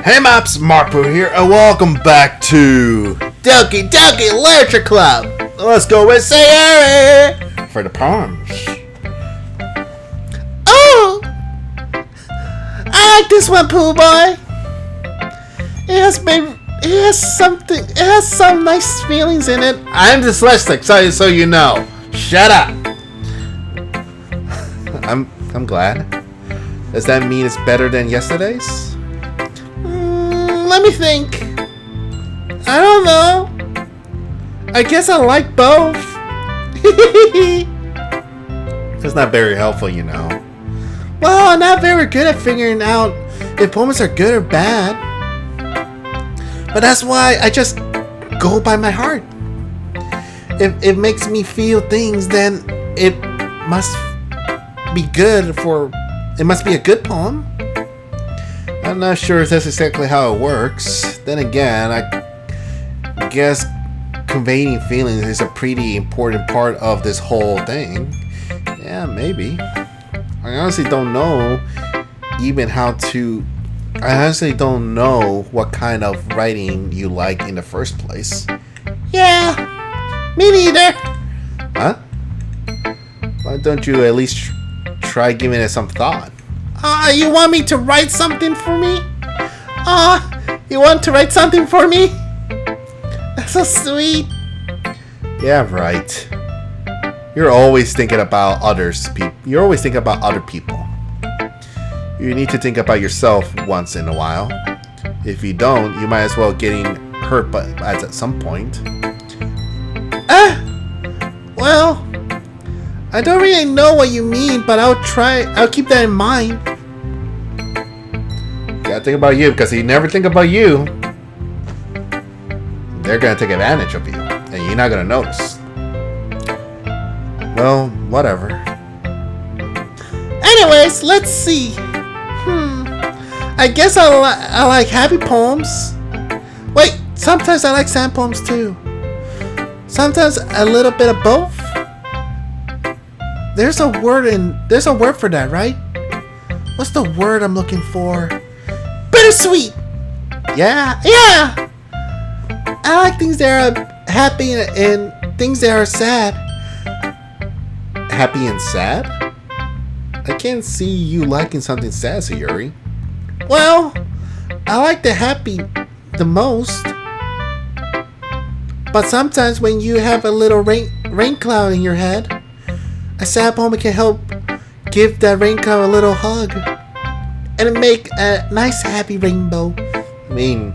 Hey maps, Markpool here, and welcome back to Doki Doki Literature Club. Let's go with Recite for the poems. Oh, I like this one, Pooh Boy. It has some nice feelings in it. I'm dyslexic, so you know. Shut up. I'm glad. Does that mean it's better than yesterday's? Let me think. I don't know. I guess I like both. It's not very helpful, you know. Well, I'm not very good at figuring out if poems are good or bad. But that's why I just go by my heart. If it makes me feel things, then it must be good it must be a good poem. I'm not sure if that's exactly how it works. Then again, I guess conveying feelings is a pretty important part of this whole thing. Yeah, maybe. I honestly don't know what kind of writing you like in the first place. Yeah, me neither. Huh? Why don't you at least try giving it some thought? You want me to write something for me? You want to write something for me? That's so sweet. Yeah, right. You're always thinking about others. You're always thinking about other people. You need to think about yourself once in a while. If you don't, you might as well getting hurt at some point. Well, I don't really know what you mean, but I'll keep that in mind. You gotta think about you, because if you never think about you, they're gonna take advantage of you, and you're not gonna notice. Well, whatever. Anyways, let's see. I guess I like happy poems. Wait, sometimes I like sad poems too. Sometimes a little bit of both. There's a word for that, right? What's the word I'm looking for? Bittersweet. Yeah. I like things that are happy and things that are sad. Happy and sad? I can't see you liking something sad, Sayuri. Well, I like the happy the most. But sometimes when you have a little rain cloud in your head, a sad poem can help give that rain cloud a little hug and make a nice happy rainbow. I mean,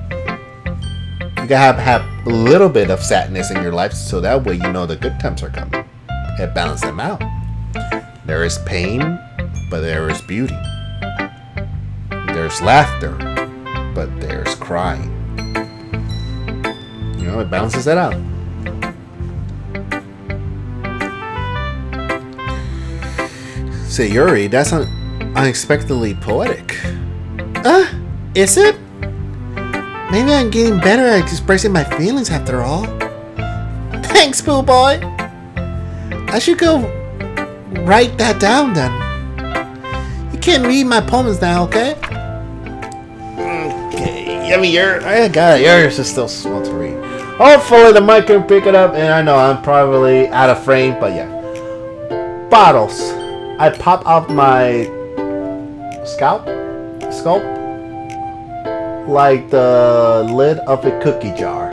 you gotta have a little bit of sadness in your life so that way you know the good times are coming. It balances them out. There is pain, but there is beauty. There's laughter, but there's crying. You know, it balances that out. Sayuri, that's unexpectedly poetic. Is it? Maybe I'm getting better at expressing my feelings after all. Thanks, Pooh Boy. I should go write that down then. You can't read my poems now, okay? Okay, I got it. Yours is still small to read. Hopefully the mic can pick it up, and I know I'm probably out of frame, but yeah. Bottles. I pop out my sculpt like the lid of a cookie jar.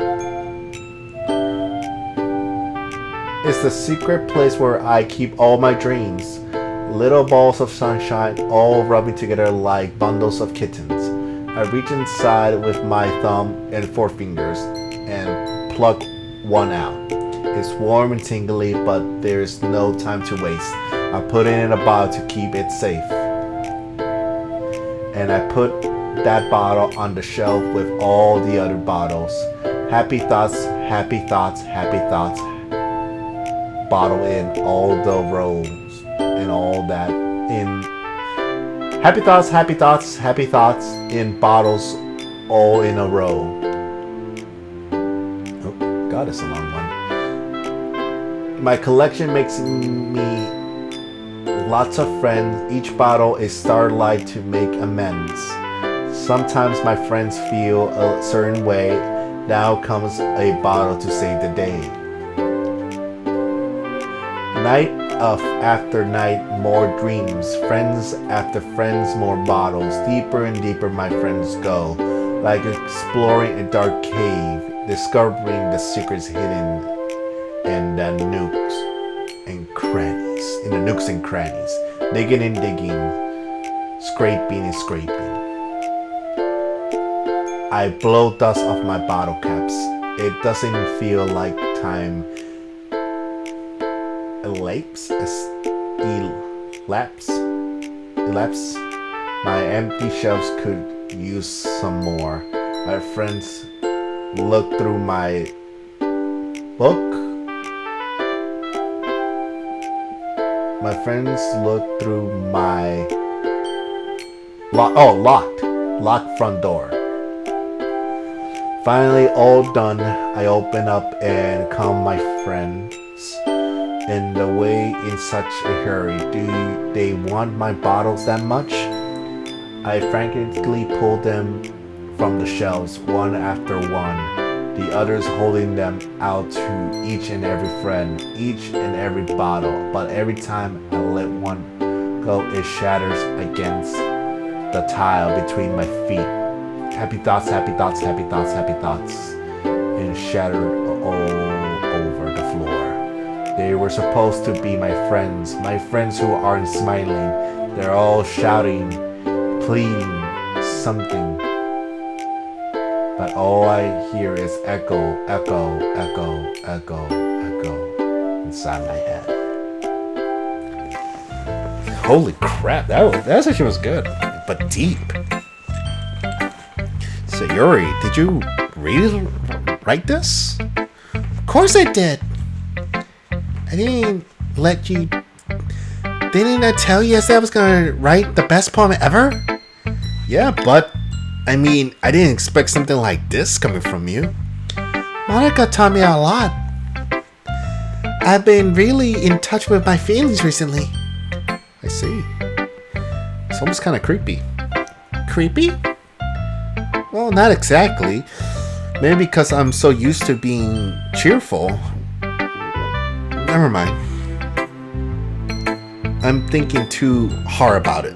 It's the secret place where I keep all my dreams. Little balls of sunshine all rubbing together like bundles of kittens. I reach inside with my thumb and forefingers and pluck one out. It's warm and tingly, but there's no time to waste. I put it in a bottle to keep it safe. And I put that bottle on the shelf with all the other bottles. Happy thoughts, happy thoughts, happy thoughts. Bottle in all the rows and all that in. Happy thoughts, happy thoughts, happy thoughts in bottles all in a row. Oh, God, it's a long one. My collection makes me lots of friends. Each bottle is starlight to make amends. Sometimes my friends feel a certain way. Now comes a bottle to save the day. Night after night, more dreams. Friends after friends, more bottles. Deeper and deeper my friends go. Like exploring a dark cave. Discovering the secrets hidden in the nooks and crannies. Digging and digging. Scraping and scraping. I blow dust off my bottle caps. It doesn't feel like time elapse. My empty shelves could use some more. My friends look through my book. My friends look through my locked front door. Finally, all done, I open up and calm my friends. In the way, in such a hurry, do they want my bottles that much? I frantically pull them from the shelves, one after one, the others holding them out to each and every friend, each and every bottle. But every time I let one go, it shatters against the tile between my feet. Happy thoughts, happy thoughts, happy thoughts, happy thoughts, and shattered all over the floor. They were supposed to be my friends who aren't smiling. They're all shouting, pleading something. But all I hear is echo, echo, echo, echo, echo inside my head. Holy crap, that actually was good, but deep. Sayori, did you really write this? Of course I did. I didn't let you... Didn't I tell you I was gonna write the best poem ever? Yeah, but... I mean, I didn't expect something like this coming from you. Monica taught me a lot. I've been really in touch with my feelings recently. I see. It's almost kind of creepy. Creepy? Well, not exactly. Maybe because I'm so used to being cheerful. Never mind. I'm thinking too hard about it.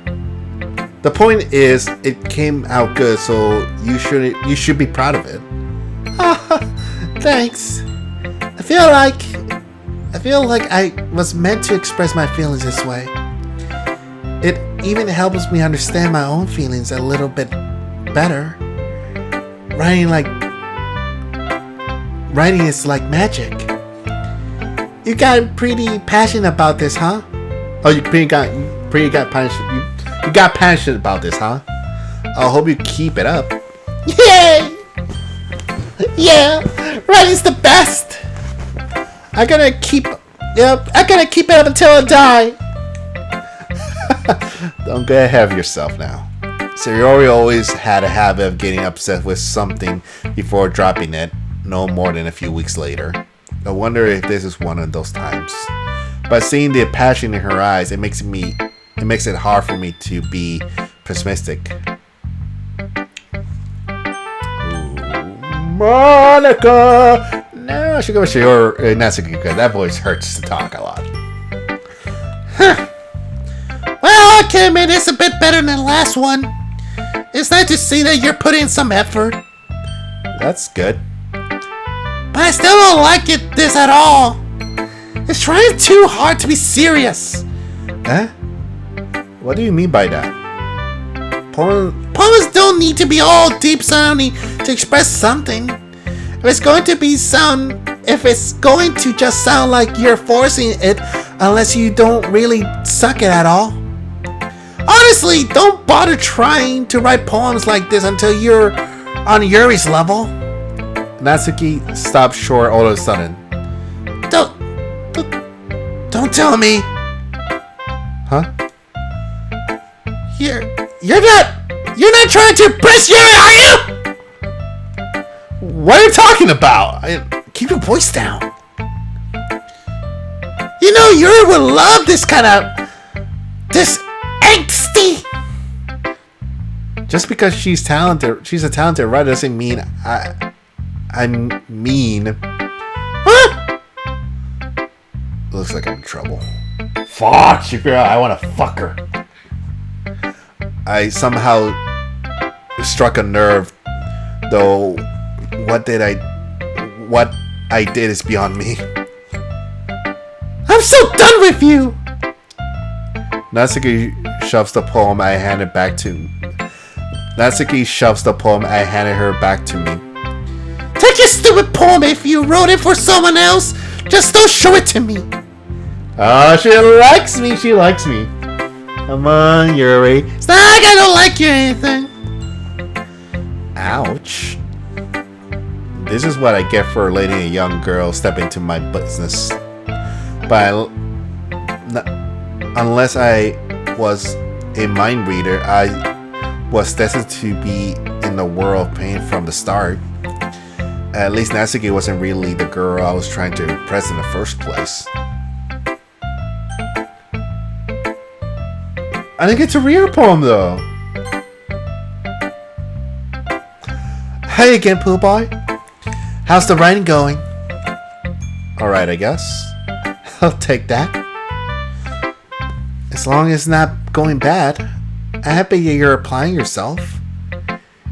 The point is, it came out good, so you should be proud of it. Thanks. I feel like I was meant to express my feelings this way. It even helps me understand my own feelings a little bit better. Writing is like magic. You got pretty passionate about this, huh? Oh, you got passionate. You got passionate about this, huh? I hope you keep it up. Yay! Yeah, writing's the best. I'm gonna keep it up until I die. Don't get ahead of yourself now. Sayori always had a habit of getting upset with something before dropping it, no more than a few weeks later. I wonder if this is one of those times. By seeing the passion in her eyes, it makes it hard for me to be pessimistic. Ooh, Monica! No, I should go with Sayori. Natsuki, because that voice hurts to talk a lot. Huh. Well, I can admit it's a bit better than the last one. It's nice to see that you're putting some effort. That's good. But I still don't like this at all. It's trying too hard to be serious. Huh? What do you mean by that? Poems don't need to be all deep sounding to express something. If it's going to just sound like you're forcing it, unless you don't really suck it at all. Honestly, don't bother trying to write poems like this until you're on Yuri's level. Natsuki stopped short all of a sudden. Don't tell me. Huh? You're not trying to impress Yuri, are you? What are you talking about? Keep your voice down. You know, Yuri would love this angsty. Just because she's a talented writer doesn't mean I'm mean. What? Looks like I'm in trouble. Fuck, Shakira, I want to fuck her. I somehow struck a nerve, though what I did is beyond me. I'm so done with you! Natsuki shoves the poem I handed her back to me. Take your stupid poem if you wrote it for someone else! Just don't show it to me! Oh, she likes me, Come on, Yuri. It's not like I don't like you or anything. Ouch. This is what I get for letting a young girl step into my business. But unless I was a mind reader, I was destined to be in the world of pain from the start. At least Natsuki wasn't really the girl I was trying to impress in the first place. I didn't get to read her poem though. Hey again, Pooh Boy. How's the writing going? Alright, I guess. I'll take that. As long as it's not going bad. I happy you're applying yourself.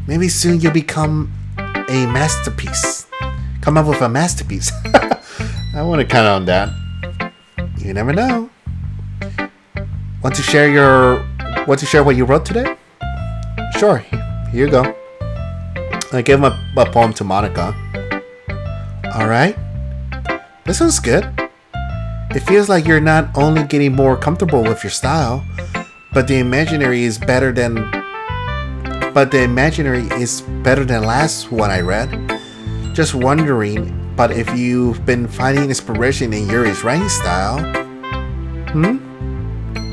Maybe soon you'll become a masterpiece. Come up with a masterpiece. I want to count on that. You never know. Want to share what you wrote today? Sure. Here you go. I gave him a poem to Monica. Alright. This one's good. It feels like you're not only getting more comfortable with your style, but the imaginary is better than last one I read. Just wondering, but if you've been finding inspiration in Yuri's writing style?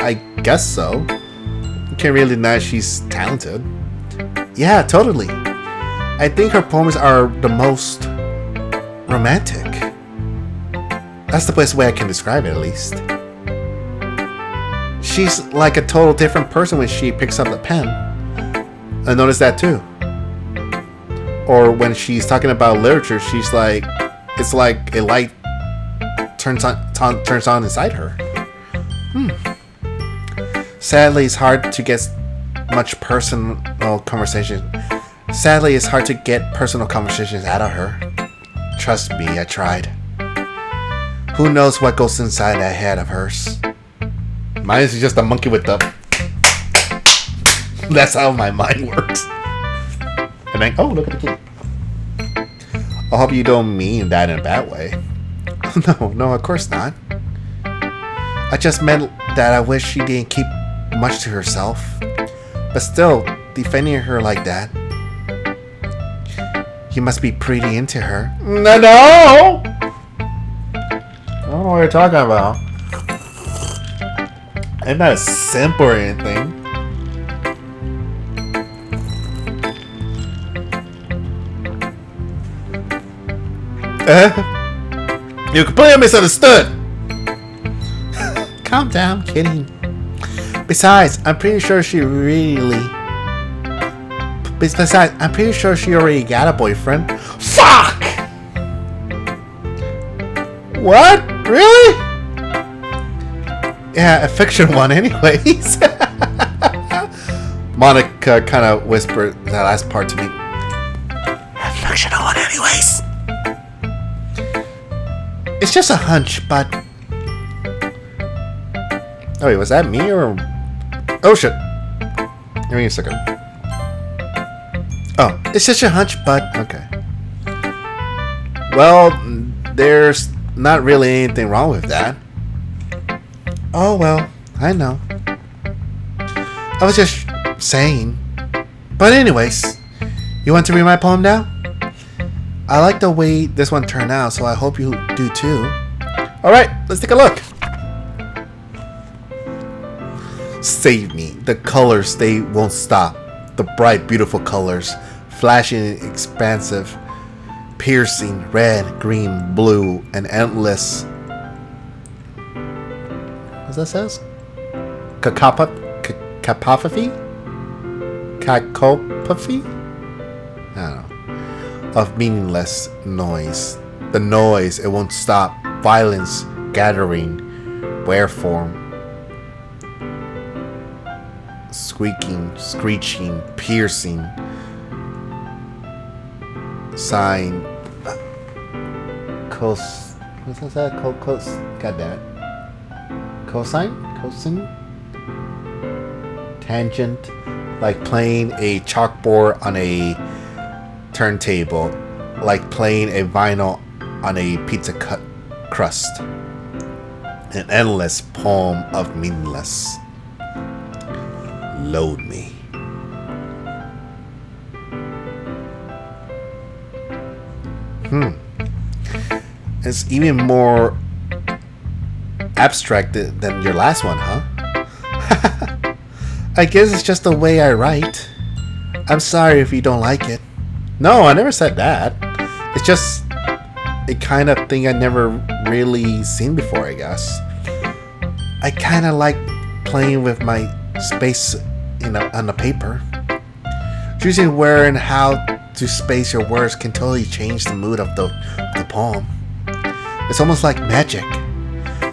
I guess so. You can't really deny she's talented. Yeah, totally. I think her poems are the most romantic. That's the best way I can describe it, at least. She's like a total different person when she picks up the pen. I noticed that too. Or when she's talking about literature, she's like, it's like a light turns on inside her. Sadly, it's hard to get personal conversations out of her. Trust me, I tried. Who knows what goes inside that head of hers? Mine is just a monkey with the... That's how my mind works. And then, oh, look at the kid. I hope you don't mean that in a bad way. No, of course not. I just meant that I wish she didn't keep much to herself. But still, defending her like that... You must be pretty into her. No! I don't know what you're talking about. I'm not a simp or anything. You completely misunderstood. Calm down, kidding. Besides, I'm pretty sure she already got a boyfriend. Fuck! What? Really? Yeah, a fiction one anyways. Monica kind of whispered that last part to me. A fictional one anyways. It's just a hunch, but... Oh wait, was that me or... Oh shit. Give me a second. Oh, it's just a hunch, but... Okay. Well, there's not really anything wrong with that. Oh well, I know. I was just saying. But anyways, you want to read my poem now? I like the way this one turned out, so I hope you do too. Alright, let's take a look. Save me. The colors, they won't stop. The bright, beautiful colors. Flashing and expansive. Piercing, red, green, blue, and endless. What that says? Capophagy? cacophony? I don't know. Of meaningless noise. The noise, it won't stop. Violence gathering. Wherefore. Squeaking, screeching, piercing. Sign. What's that? God damn it. Cosine? Tangent. Like playing a chalkboard on a turntable. Like playing a vinyl on a pizza crust. An endless poem of meaningless. Load me. It's even more abstract than your last one, huh? I guess it's just the way I write. I'm sorry if you don't like it. No, I never said that. It's just a kind of thing I never really seen before, I guess. I kind of like playing with my space on the paper. Choosing where and how to space your words can totally change the mood of the poem. It's almost like magic.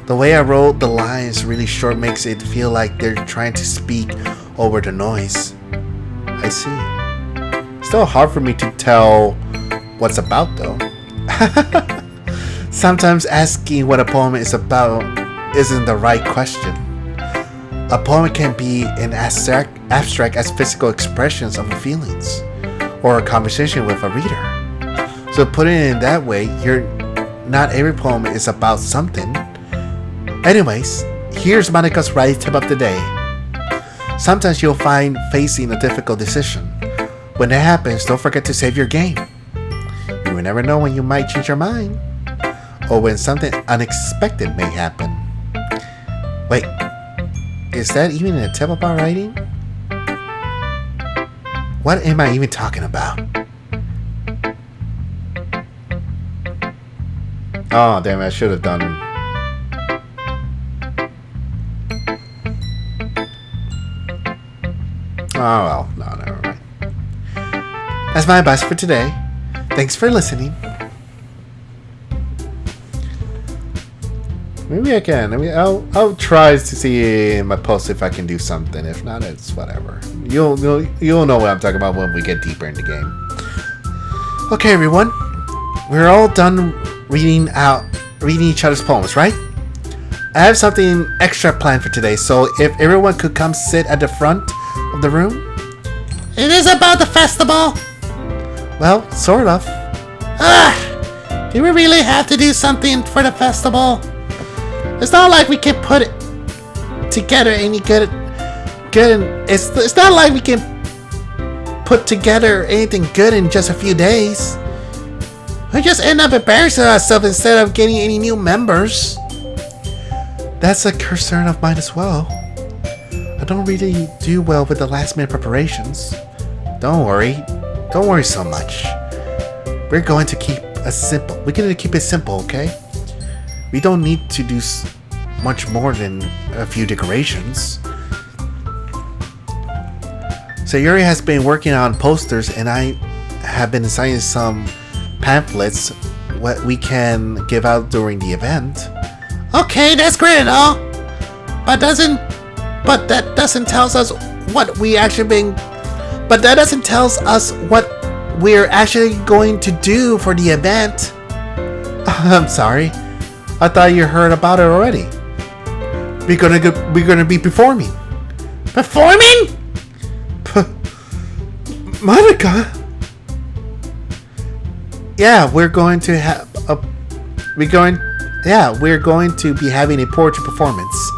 The way I wrote the lines really short makes it feel like they're trying to speak over the noise. I see. Still hard for me to tell what's about though. Sometimes asking what a poem is about isn't the right question. A poem can be an abstract as physical expressions of feelings or a conversation with a reader. So putting it in that way, not every poem is about something. Anyways, here's Monica's writing tip of the day. Sometimes you'll find facing a difficult decision. When that happens, don't forget to save your game. You will never know when you might change your mind or when something unexpected may happen. Wait, is that even a tip about writing? What am I even talking about? Oh, damn it, I should have done. Oh, well, no, never mind. That's my advice for today. Thanks for listening. Maybe I can. I'll try to see in my post if I can do something. If not, it's whatever. You'll know what I'm talking about when we get deeper in the game. Okay, everyone. We're all done reading each other's poems, right? I have something extra planned for today, so if everyone could come sit at the front of the room. It is about the festival. Well, sort of. Do we really have to do something for the festival? It's not like we can put it together any good. It's not like we can put together anything good in just a few days. We just end up embarrassing ourselves instead of getting any new members. That's a concern of mine as well. I don't really do well with the last minute preparations. Don't worry so much. We're going to keep it simple, okay? We don't need to do much more than a few decorations. Sayuri has been working on posters and I have been designing some pamphlets what we can give out during the event. Okay, that's great and all. But that doesn't tell us what we're actually going to do for the event. I'm sorry. I thought you heard about it already. We're gonna be performing. Performing? Monica. Yeah, we're going to be having a poetry performance.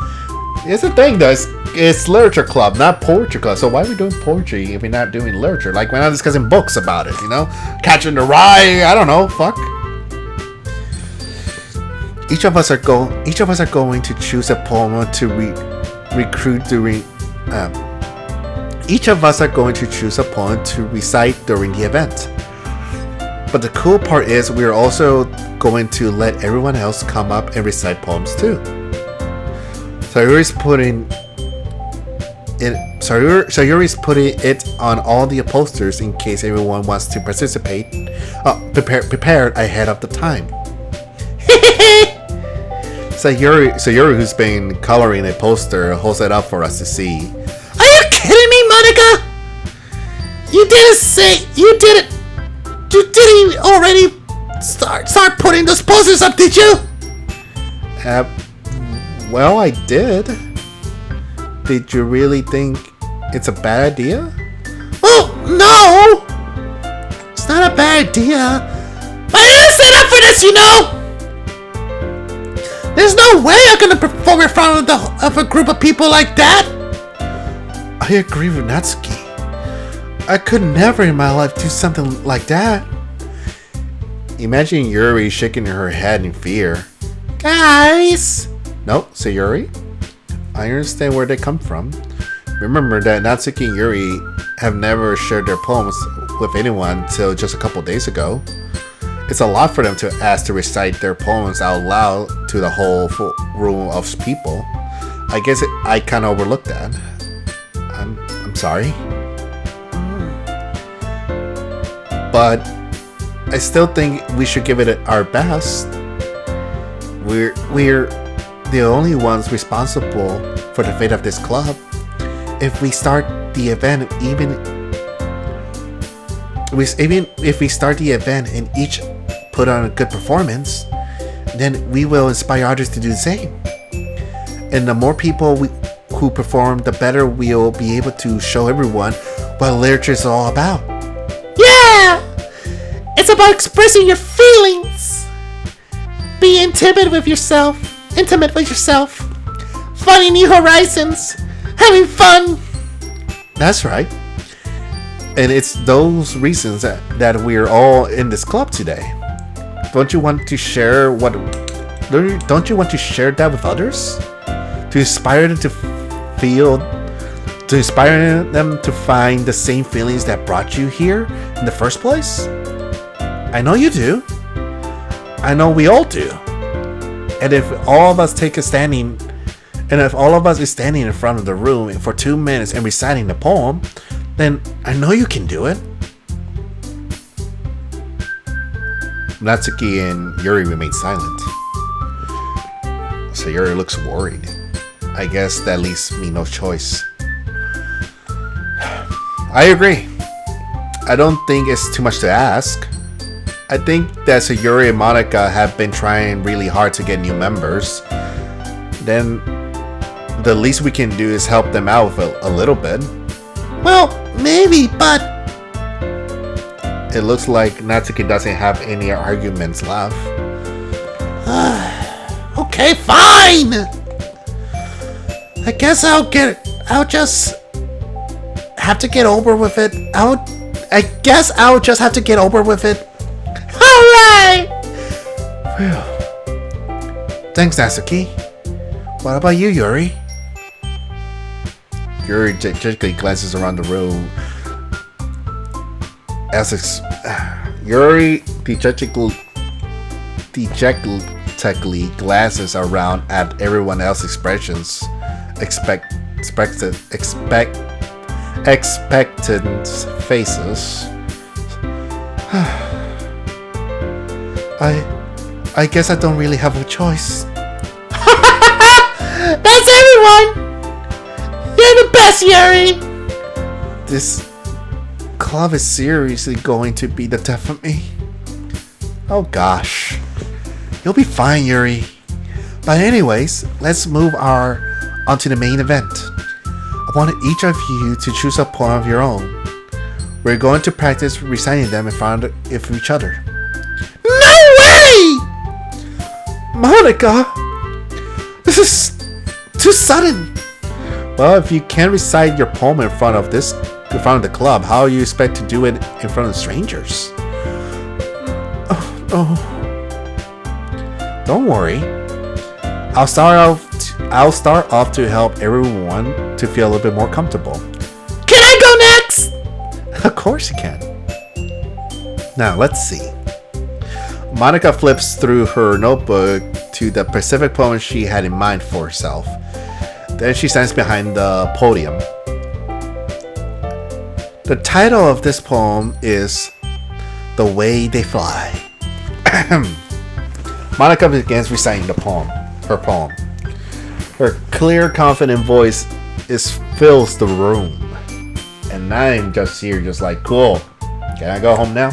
It's a thing though. It's literature club, not poetry club. So why are we doing poetry if we're not doing literature? Like we're not discussing books about it, you know? Catching the Rye, I don't know, fuck. Each of us are going to choose a poem to recruit during. Each of us are going to choose a poem to recite during the event. But the cool part is we're also going to let everyone else come up and recite poems too. So Yuri's putting it Sayuri's putting it on all the posters in case everyone wants to participate. Prepared ahead of the time. Sayuri, who's been coloring a poster, holds it up for us to see. Are you kidding me, Monica? You didn't already start putting those posters up, did you? Well, I did. Did you really think it's a bad idea? Oh, no! It's not a bad idea. But I didn't sign up for this, you know! There's no way I'm gonna perform in front of a group of people like that! I agree with Natsuki. I could never in my life do something like that. Imagine Yuri shaking her head in fear. Guys! No, Sayuri. I understand where they come from. Remember that Natsuki and Yuri have never shared their poems with anyone till just a couple days ago. It's a lot for them to ask to recite their poems out loud to the whole room of people. I guess I kind of overlooked that. I'm sorry. But I still think we should give it our best. We're the only ones responsible for the fate of this club. If we start the event, even if we start the event and each put on a good performance, then we will inspire others to do the same. And the more people who perform, the better we'll be able to show everyone what literature is all about. Yeah! It's about expressing your feelings. Be intimate with yourself. Finding new horizons. Having fun. That's right. And it's those reasons that we're all in this club today. Don't you want to share that with others? To inspire them to find the same feelings that brought you here in the first place? I know you do. I know we all do. And if all of us is standing in front of the room for 2 minutes and reciting the poem, then I know you can do it. Natsuki and Yuri remain silent. So Yuri looks worried. I guess that leaves me no choice. I agree. I don't think it's too much to ask. I think that Sayuri and Monica have been trying really hard to get new members. Then the least we can do is help them out with a little bit. Well, maybe, but it looks like Natsuki doesn't have any arguments left. Okay, fine. I guess I'll just have to get over with it. I guess I'll just have to get over with it. Alright! Thanks, Natsuki. What about you, Yuri? Yuri dejectedly glances around the room. Yuri dejectedly glances around at everyone else's expressions. Expectant faces. I guess I don't really have a choice. That's everyone! You're the best, Yuri! This club is seriously going to be the death of me. Oh gosh. You'll be fine, Yuri. But anyways, let's move onto the main event. I want each of you to choose a poem of your own. We're going to practice reciting them in front of each other. No way! Monica! This is too sudden. Well, if you can't recite your poem in front of the club, how do you expect to do it in front of strangers? Oh. Don't worry. I'll start off to help everyone to feel a little bit more comfortable. Can I go next? Of course you can. Now, let's see. Monica flips through her notebook to the specific poem she had in mind for herself. Then she stands behind the podium. The title of this poem is The Way They Fly. Monica begins reciting her poem. Her clear, confident voice fills the room. And I'm just here, just like, cool. Can I go home now?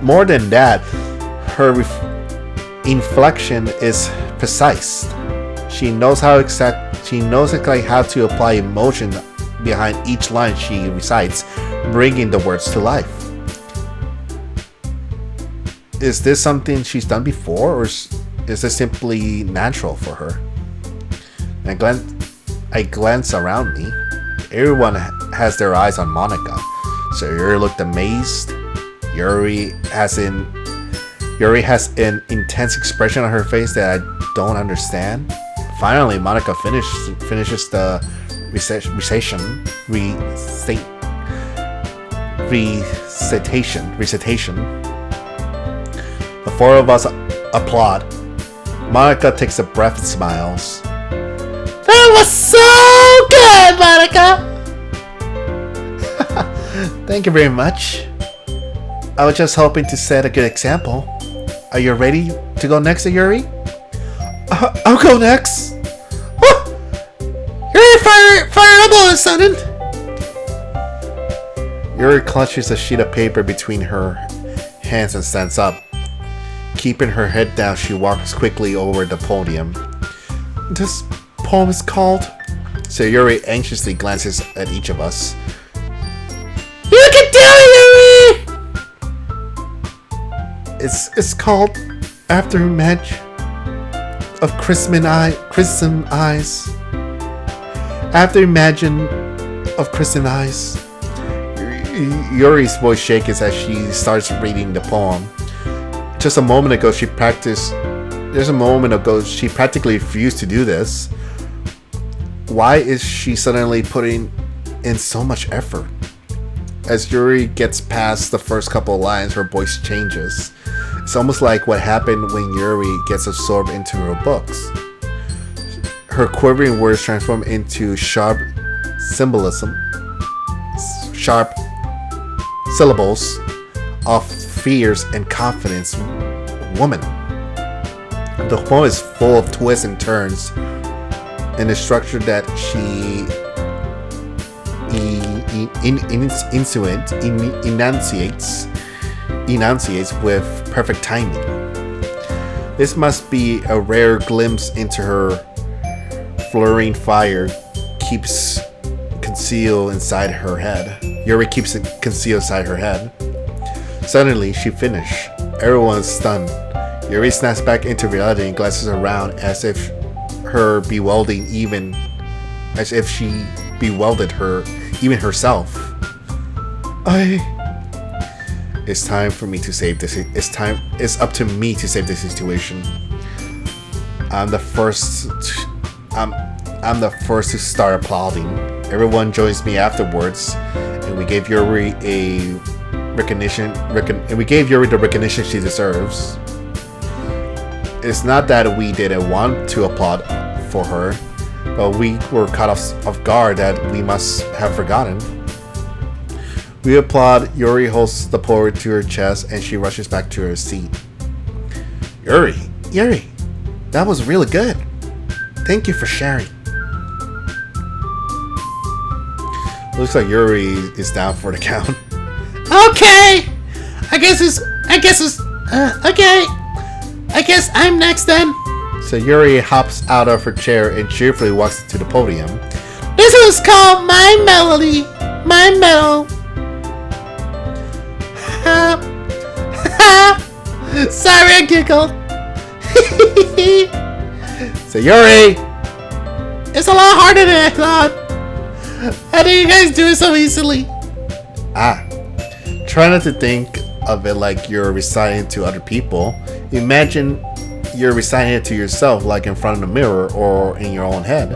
More than that, her inflection is precise. She knows exactly how to apply emotion behind each line she recites, bringing the words to life. Is this something she's done before, or is this simply natural for her? I glance around me. Everyone has their eyes on Monica. So Yuri looked amazed. Yuri has an intense expression on her face that I don't understand. Finally, Monica finishes the recitation. The four of us applaud. Monica takes a breath and smiles. That was so good, Monica! Thank you very much. I was just hoping to set a good example. Are you ready to go next, Yuri? I'll go next. Yuri, fire up all of a sudden! Yuri clutches a sheet of paper between her hands and stands up. Keeping her head down, she walks quickly over the podium. This poem is called... So Yuri anxiously glances at each of us. You can do it, Yuri! It's called Afterimage of Chrism Eyes. Afterimage of Chrism Eyes. Yuri's voice shakes as she starts reading the poem. Just a moment ago, she practically refused to do this. Why is she suddenly putting in so much effort? As Yuri gets past the first couple of lines, her voice changes. It's almost like what happened when Yuri gets absorbed into her books. Her quivering words transform into sharp syllables of fierce and confidence. Woman. The poem is full of twists and turns in the structure that she enunciates with perfect timing. This must be a rare glimpse into her flaring fire keeps concealed inside her head. Yuri keeps it concealed inside her head. Suddenly, she finished. Everyone's stunned. Yuri snaps back into reality and glances around as if she bewildered her, even herself. It's time for me to save this. It's up to me to save this situation. I'm the first to start applauding. Everyone joins me afterwards, and we gave Yuri the recognition she deserves. It's not that we didn't want to applaud for her, but we were caught off guard that we must have forgotten. We applaud. Yuri holds the poem to her chest and she rushes back to her seat. Yuri, that was really good. Thank you for sharing. Looks like Yuri is down for the count. Okay, I guess I'm next then. So Yuri hops out of her chair and cheerfully walks to the podium. This is called My Melody. My Mellow. Sorry, I giggled. So Yuri! It's a lot harder than I thought. How do you guys do it so easily? Try not to think of it like you're reciting to other people. Imagine you're reciting it to yourself, like in front of the mirror or in your own head.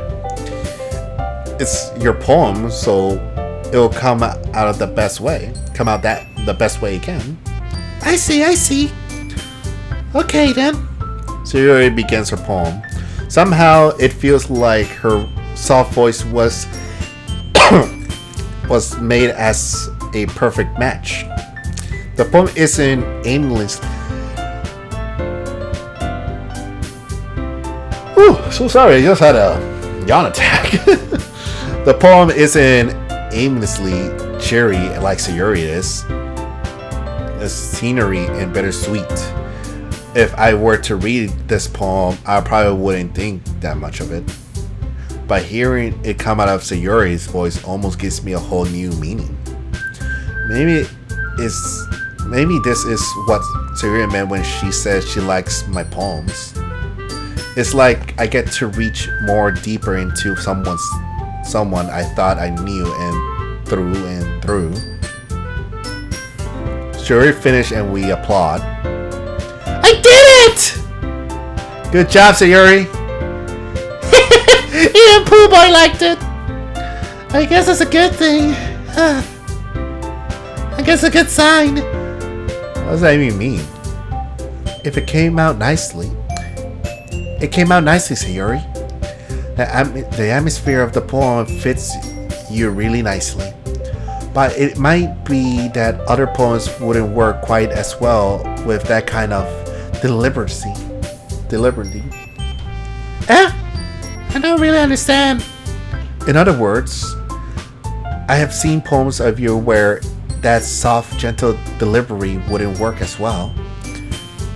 It's your poem, so it'll come out the best way it can. I see. Okay then. So Yuri begins her poem. Somehow it feels like her soft voice was was made as a perfect match. The poem isn't aimless. Whew, so sorry, I just had a yawn attack. The poem isn't aimlessly cheery like Sayuri is. The scenery and bittersweet. If I were to read this poem, I probably wouldn't think that much of it. But hearing it come out of Sayuri's voice almost gives me a whole new meaning. Maybe this is what Sayuri meant when she says she likes my poems. It's like I get to reach more deeper into someone I thought I knew and through. Sayuri finished and we applaud. I did it! Good job, Sayuri! Even Pooh Boy liked it. I guess it's a good thing. I guess a good sign. What does that even mean? If it came out nicely. It came out nicely, Sayuri. The atmosphere of the poem fits you really nicely. But it might be that other poems wouldn't work quite as well with that kind of deliberacy. I don't really understand. In other words, I have seen poems of you where that soft, gentle delivery wouldn't work as well.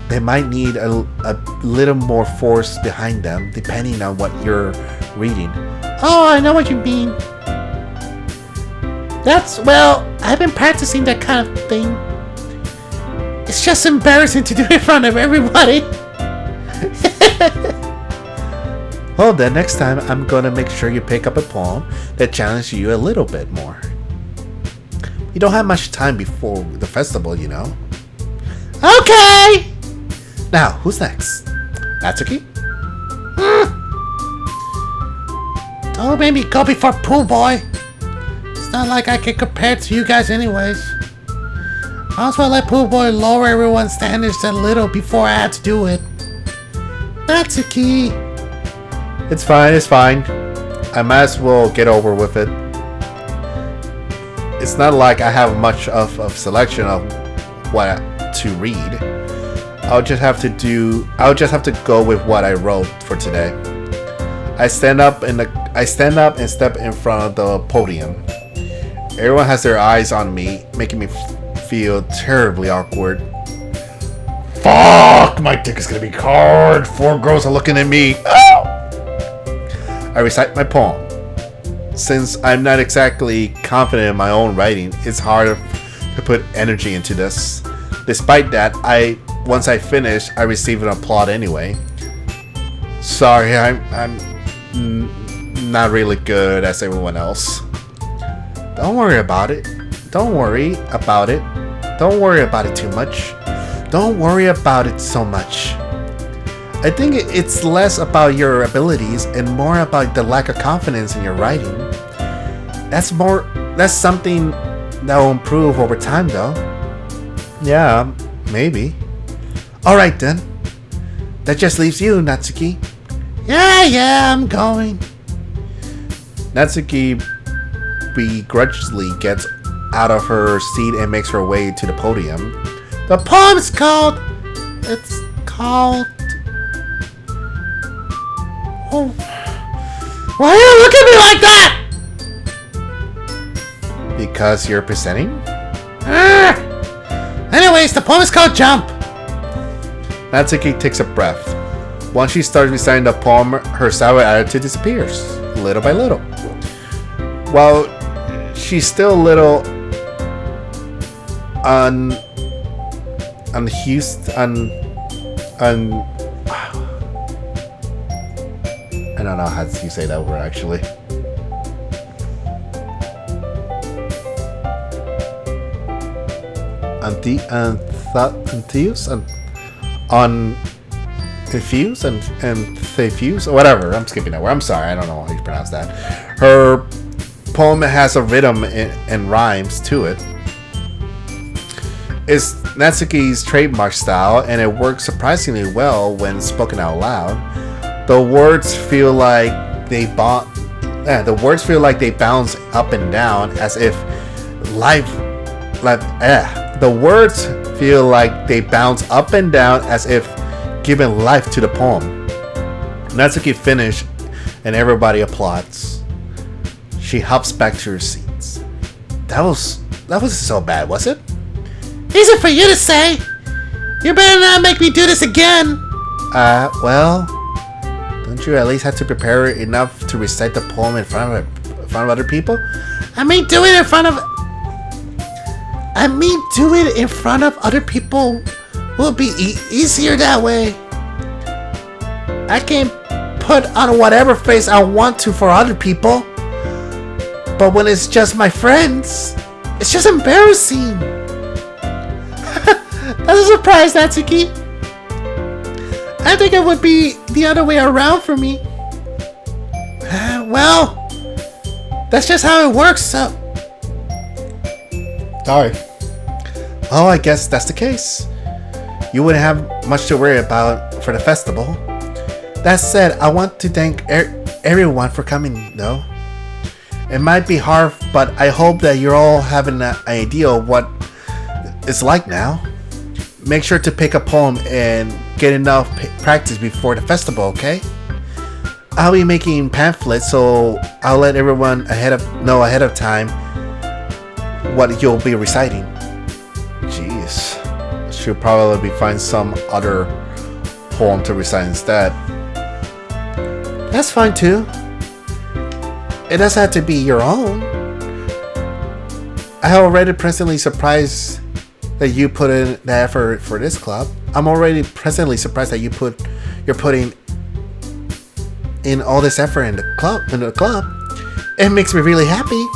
They might need a little more force behind them, depending on what you're reading. Oh, I know what you mean. I've been practicing that kind of thing. It's just embarrassing to do it in front of everybody. Well, then next time I'm gonna make sure you pick up a poem that challenges you a little bit more. You don't have much time before the festival, you know. Okay! Now, who's next? Natsuki? Don't make me go before Pooh Boy. It's not like I can compare to you guys anyways. Might as well let Pooh Boy lower everyone's standards a little before I have to do it. Natsuki! It's fine. I might as well get over with it. It's not like I have much of a selection of what to read. I'll just have to go with what I wrote for today. I stand up and step in front of the podium. Everyone has their eyes on me, making me feel terribly awkward. Fuck! My dick is gonna be hard. 4 girls are looking at me. Oh! I recite my poem. Since I'm not exactly confident in my own writing, it's hard to put energy into this. Despite that, once I finish, I receive an applaud anyway. Sorry, I'm not really good as everyone else. Don't worry about it. Don't worry about it too much. Don't worry about it so much. I think it's less about your abilities and more about the lack of confidence in your writing. That's something that will improve over time, though. Yeah, maybe. Alright then. That just leaves you, Natsuki. Yeah, I'm going. Natsuki begrudgingly gets out of her seat and makes her way to the podium. The poem's called... It's called... Oh. Why are you looking at me like that? Because you're presenting? Anyways, the poem is called Jump. Natsuki takes a breath. Once she starts reciting the poem, her sour attitude disappears, little by little. While she's still a little I don't know how you say that word actually. Confused, or whatever. I'm skipping that word. I'm sorry. I don't know how you pronounce that. Her poem has a rhythm and rhymes to it. It's Natsuki's trademark style, and it works surprisingly well when spoken out loud. The words feel like they The words feel like they bounce up and down as if life. The words feel like they bounce up and down as if giving life to the poem. Natsuki finished, and everybody applauds. She hops back to her seats. That wasn't so bad, was it? Easy for you to say. You better not make me do this again. Well, don't you at least have to prepare enough to recite the poem in front of other people? I mean, do it in front of other people will be easier that way. I can put on whatever face I want to for other people. But when it's just my friends, it's just embarrassing. That's a surprise, Natsuki. I think it would be the other way around for me. Well, that's just how it works, so... Alright. Well, I guess that's the case. You wouldn't have much to worry about for the festival. That said, I want to thank everyone for coming, though. It might be hard, but I hope that you're all having an idea of what it's like now. Make sure to pick a poem and get enough practice before the festival, okay? I'll be making pamphlets, so I'll let everyone know ahead of time what you'll be reciting. Jeez, I should probably find some other poem to recite instead. That's fine too. It doesn't have to be your own. I am already presently surprised that you put in the effort for this club. I'm already presently surprised that you're putting in all this effort in the club. It makes me really happy.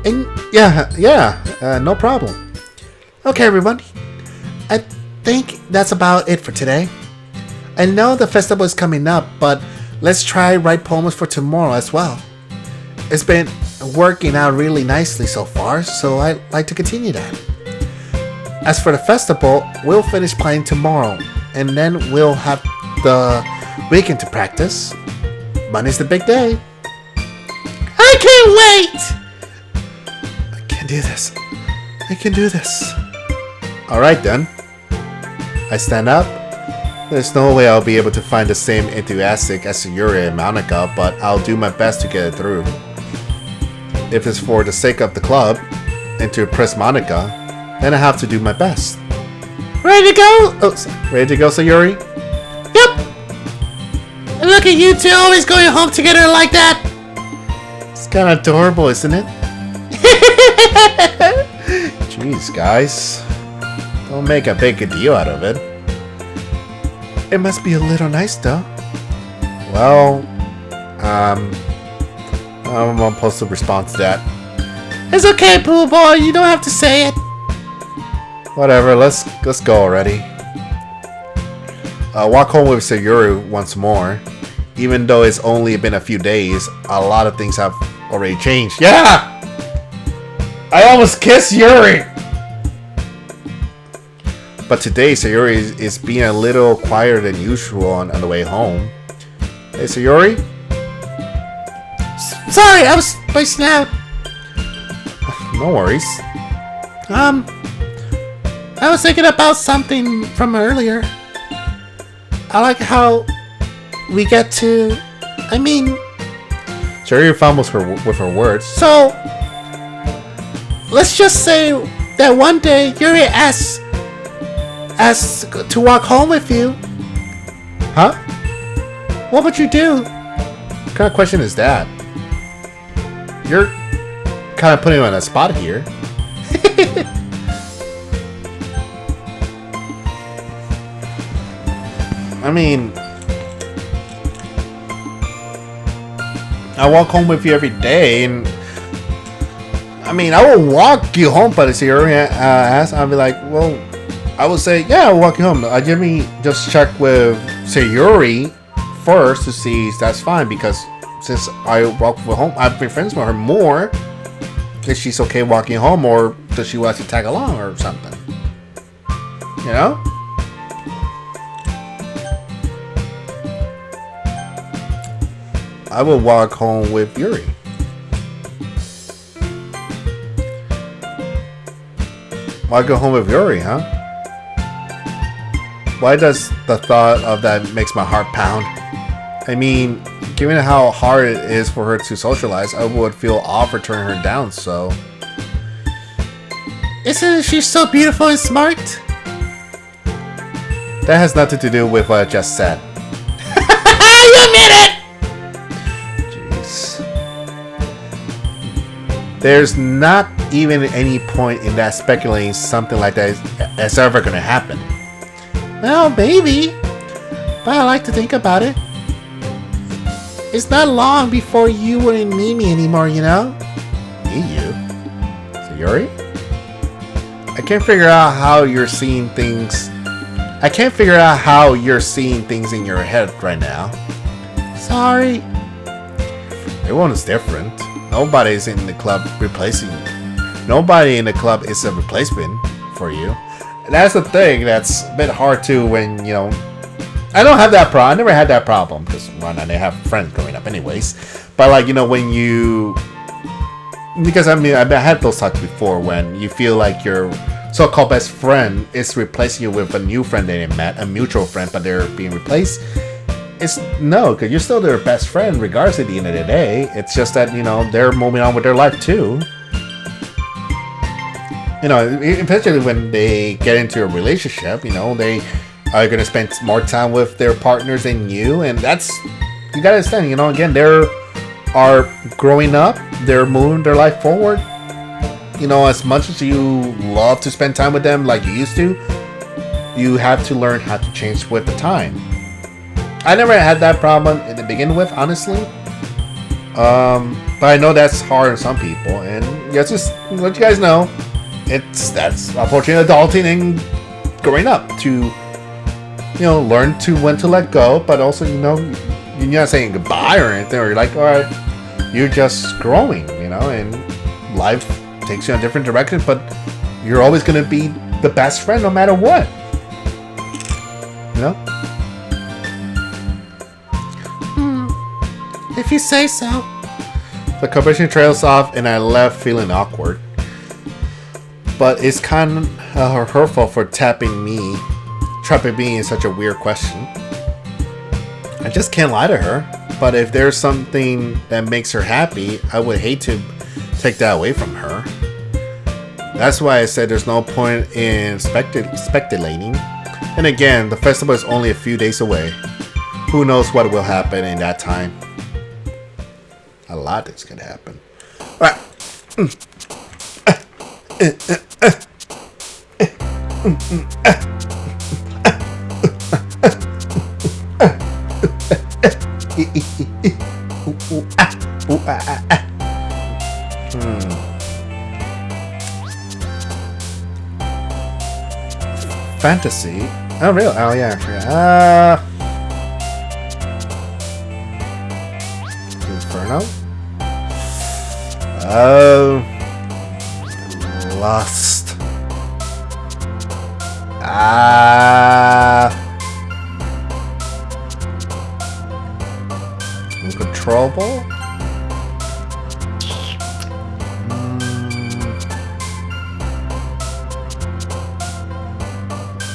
And no problem. Okay, everyone. I think that's about it for today. I know the festival is coming up, but let's try write poems for tomorrow as well. It's been working out really nicely so far, so I'd like to continue that. As for the festival, we'll finish playing tomorrow, and then we'll have the weekend to practice. Monday's the big day. I can't wait! I can do this. I can do this. Alright then. I stand up. There's no way I'll be able to find the same enthusiastic as Yuri and Monica, but I'll do my best to get it through. If it's for the sake of the club, and to impress Monica, then I have to do my best. Ready to go? Oh, ready to go, Sayuri? Yep! And look at you two always going home together like that! It's kinda adorable, isn't it? Jeez, guys. Don't make a big deal out of it. It must be a little nice, though. Well, I'm supposed to respond to that. It's okay, Pooh Boy. You don't have to say it. Whatever. Let's go already. Walk home with Sayuri once more. Even though it's only been a few days, a lot of things have already changed. Yeah! I almost kissed Yuri! But today, Sayuri is being a little quieter than usual on the way home. Hey, Sayuri? Sorry, I was spacing out. No worries. I was thinking about something from earlier. I like how we get to... Sayuri fumbles with her words. So, let's just say that one day Yuri asks to walk home with you. Huh? What would you do? What kind of question is that? You're kind of putting me on a spot here. I mean, I walk home with you every day, and I mean, I will walk you home, but if Sayuri asks, I'll be like, well, I would say, yeah, I'll walk you home. Let me just check with Sayuri first to see if that's fine, because since I walk with home, I've been friends with her more. If she's okay walking home, or does she want to tag along or something? You know? I will walk home with Yuri. Why go home with Yuri, huh? Why does the thought of that makes my heart pound? I mean, given how hard it is for her to socialize, I would feel off for turning her down, so... Isn't she so beautiful and smart? That has nothing to do with what I just said. You admit it! Jeez. There's not even any point in that speculating something like that is ever gonna happen. Well, maybe. But I like to think about it. It's not long before you wouldn't need me anymore, you know? Need you? So Yuri? I can't figure out how you're seeing things. I can't figure out how you're seeing things in your head right now. Sorry. Everyone is different. Nobody's in the club replacing you. Nobody in the club is a replacement for you. And that's the thing that's a bit hard too when, you know... I don't have that problem. I never had that problem. Because, well, I didn't have friends growing up anyways. But, like, you know, when you... Because, I mean, I've had those talks before when you feel like your so-called best friend is replacing you with a new friend they met, a mutual friend, but they're being replaced. It's no, because you're still their best friend regardless at the end of the day. It's just that, you know, they're moving on with their life too. You know, especially when they get into a relationship, you know, they are going to spend more time with their partners than you. And that's, you got to understand, you know, again, they're growing up, they're moving their life forward. You know, as much as you love to spend time with them like you used to, you have to learn how to change with the time. I never had that problem to begin with, honestly. But I know that's hard on some people, and just let you guys know, that's unfortunately adulting and growing up to, you know, learn to when to let go, but also, you know, you're not saying goodbye or anything, or you're like, all right, you're just growing, you know, and life takes you in a different direction, but you're always going to be the best friend no matter what, you know. If you say so. The conversation trails off and I left feeling awkward. But it's kind of hurtful for trapping me in such a weird question. I just can't lie to her. But if there's something that makes her happy, I would hate to take that away from her. That's why I said there's no point in speculating. And again, the festival is only a few days away. Who knows what will happen in that time. A lot is going to happen. All right. Fantasy? Oh, really? Oh, yeah, I forgot. Inferno? Oh. Lust. Uncontrollable?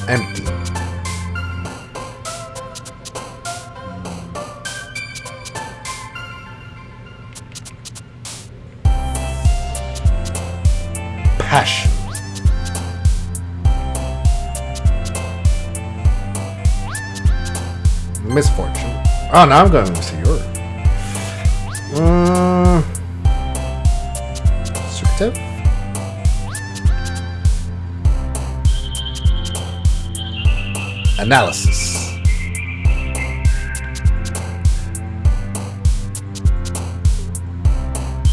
Empty. Passion. Misfortune. Oh, now I'm going to see yours. Secretive? Analysis.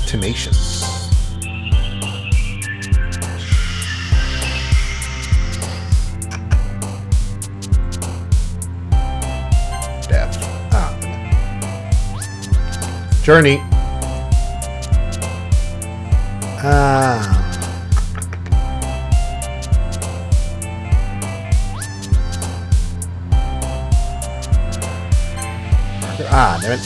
Tenacious. Journey. Damn it.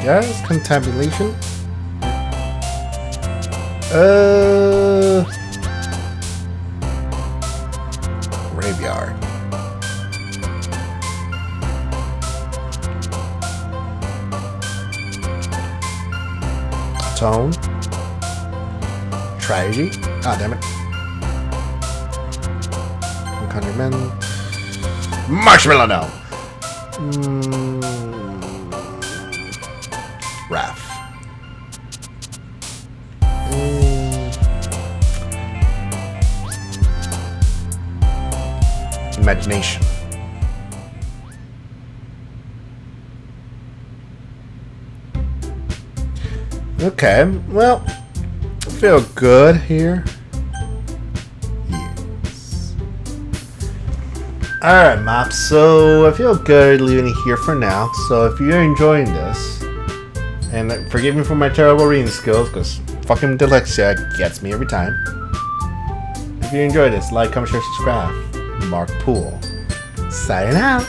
guess. Contabulation. Graveyard. Tone. Tragedy. Ah, damn it. Conjurement. Marshmallow now. Wrath. Imagination. Okay, well, I feel good here. Yes. Alright, Mops, so I feel good leaving it here for now. So if you're enjoying this, and forgive me for my terrible reading skills, because fucking dyslexia gets me every time. If you enjoyed this, like, comment, share, subscribe. Markpool. Signing out.